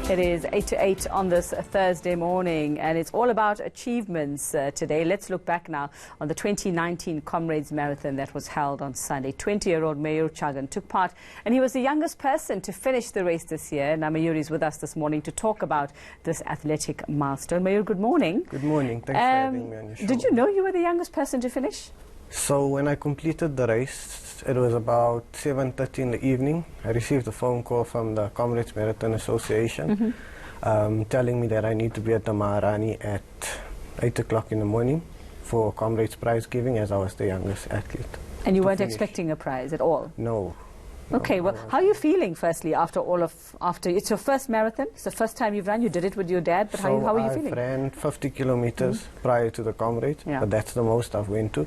It is 8 to 8 on this Thursday morning, and it's all about achievements today. Let's look back now on the 2019 Comrades Marathon that was held on Sunday. 20-year-old Mayur Chagan took part, and he was the youngest person to finish the race this year. Now, Mayur is with us this morning to talk about this athletic milestone. Mayur, good morning. Good morning. Thanks for having me on your show. Did you know you were the youngest person to finish? So when I completed the race, it was about 7:30 in the evening. I received a phone call from the Comrades Marathon Association telling me that I need to be at the Maharani at 8 o'clock in the morning for Comrades prize giving, as I was the youngest athlete. And you weren't expecting a prize at all? No. Okay, well, how are you feeling, firstly, after it's your first marathon? It's the first time you've run. You did it with your dad, but how are you feeling? I ran 50 kilometers prior to the Comrades, but that's the most I've went to.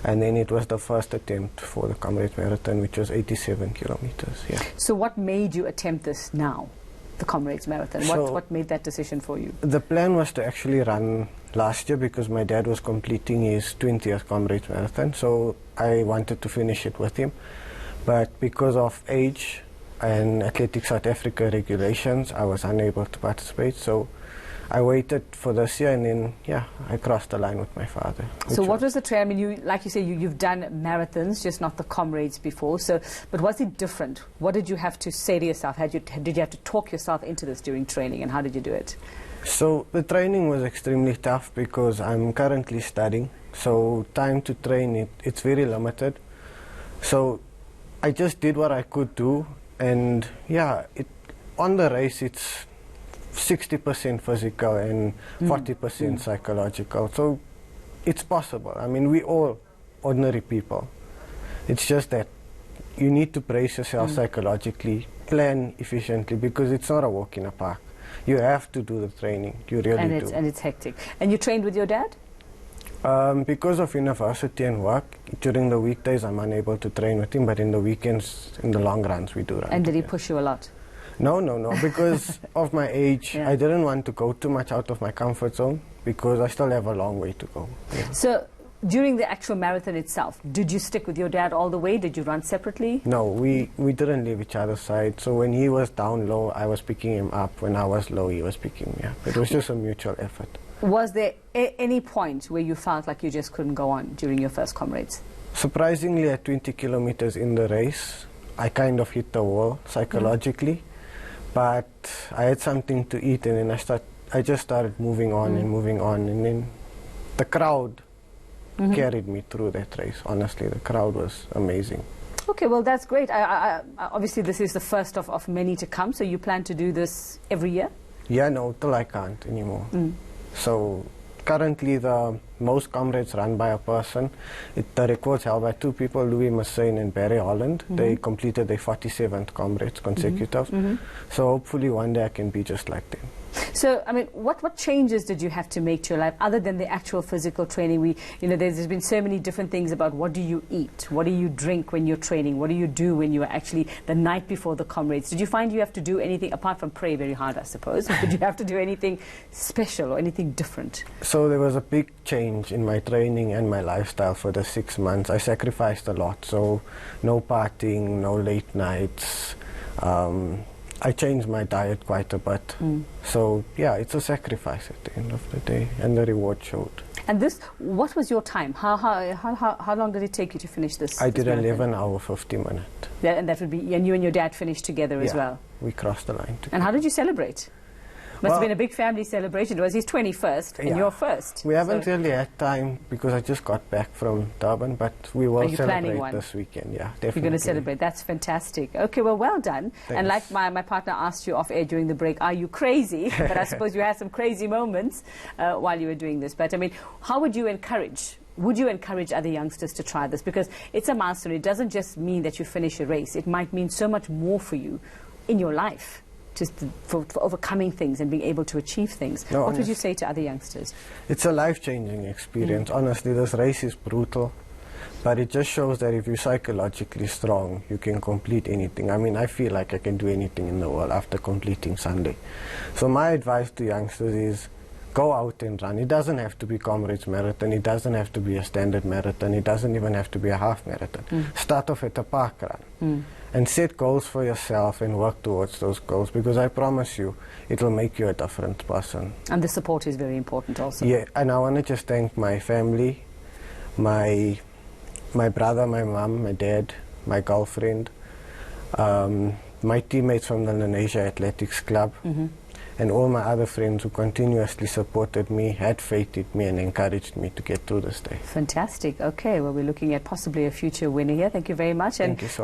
And then it was the first attempt for the Comrades Marathon, which was 87 kilometers. Yeah. So what made you attempt this now, the Comrades Marathon? What made that decision for you? The plan was to actually run last year because my dad was completing his 20th Comrades Marathon, so I wanted to finish it with him. But because of age and Athletic South Africa regulations, I was unable to participate. So I waited for this year, and then, I crossed the line with my father. So what was the trail? I mean, like you say, you've done marathons, just not the Comrades before. So, but was it different? What did you have to say to yourself? Did you have to talk yourself into this during training, and how did you do it? So the training was extremely tough because I'm currently studying. So time to train, it's very limited. So I just did what I could do, and on the race it's 60% physical and 40% psychological. So it's possible. I mean, we all ordinary people. It's just that you need to brace yourself psychologically, plan efficiently, because it's not a walk in a park. You have to do the training. You really do. And it's hectic. And you trained with your dad? Because of university and work, during the weekdays I'm unable to train with him, but in the weekends, in the long runs, we do run. And did he push you a lot? No, because of my age, I didn't want to go too much out of my comfort zone because I still have a long way to go. Yeah. So during the actual marathon itself, did you stick with your dad all the way? Did you run separately? No, we didn't leave each other's side. So when he was down low, I was picking him up. When I was low, he was picking me up. It was just a mutual effort. Was there any point where you felt like you just couldn't go on during your first Comrades? Surprisingly, at 20 kilometers in the race, I kind of hit the wall psychologically. But I had something to eat, and then I just started moving on and moving on, and then the crowd carried me through that race. Honestly, the crowd was amazing. Okay, well, that's great. Obviously, this is the first of many to come, so you plan to do this every year? Yeah, no, till I can't anymore. So currently the most Comrades run by a person. The record's held by two people, Louis Massain and Barry Holland. They completed their 47th Comrades consecutive. So hopefully one day I can be just like them. So, I mean, what changes did you have to make to your life other than the actual physical training? There's been so many different things about what do you eat, what do you drink when you're training, what do you do when you are actually the night before the Comrades? Did you find you have to do anything, apart from pray very hard, I suppose? Did you have to do anything special or anything different? So there was a big change in my training and my lifestyle for the 6 months. I sacrificed a lot, so no partying, no late nights. I changed my diet quite a bit. So, it's a sacrifice at the end of the day, and the reward showed. And what was your time? How long did it take you to finish this? I did 11 hour 50 minutes. Yeah, and that would be, and you and your dad finished together as well? We crossed the line together. And how did you celebrate? Must have been a big family celebration. It was his 21st and your first. We haven't really had time because I just got back from Durban, but we will celebrate this weekend. Yeah, definitely. You're going to celebrate. That's fantastic. Okay, well done. Thanks. And like my partner asked you off air during the break, are you crazy? But I suppose you had some crazy moments while you were doing this. But I mean, how would you encourage other youngsters to try this? Because it's a milestone. It doesn't just mean that you finish a race. It might mean so much more for you in your life, just for overcoming things and being able to achieve things. What would you say to other youngsters? It's a life-changing experience. Honestly, this race is brutal, but it just shows that if you're psychologically strong, you can complete anything. I mean, I feel like I can do anything in the world after completing Sunday. So my advice to youngsters is go out and run. It doesn't have to be Comrades Marathon. It doesn't have to be a standard marathon. It doesn't even have to be a half marathon. Start off at a park run. and set goals for yourself and work towards those goals, because I promise you it will make you a different person. And the support is very important also. Yeah, and I want to just thank my family, my brother, my mom, my dad, my girlfriend, my teammates from the Indonesia Athletics Club, and all my other friends who continuously supported me, had faith in me, and encouraged me to get through this day. Fantastic. Okay, well, we're looking at possibly a future winner here. Thank you very much. Thank you so much.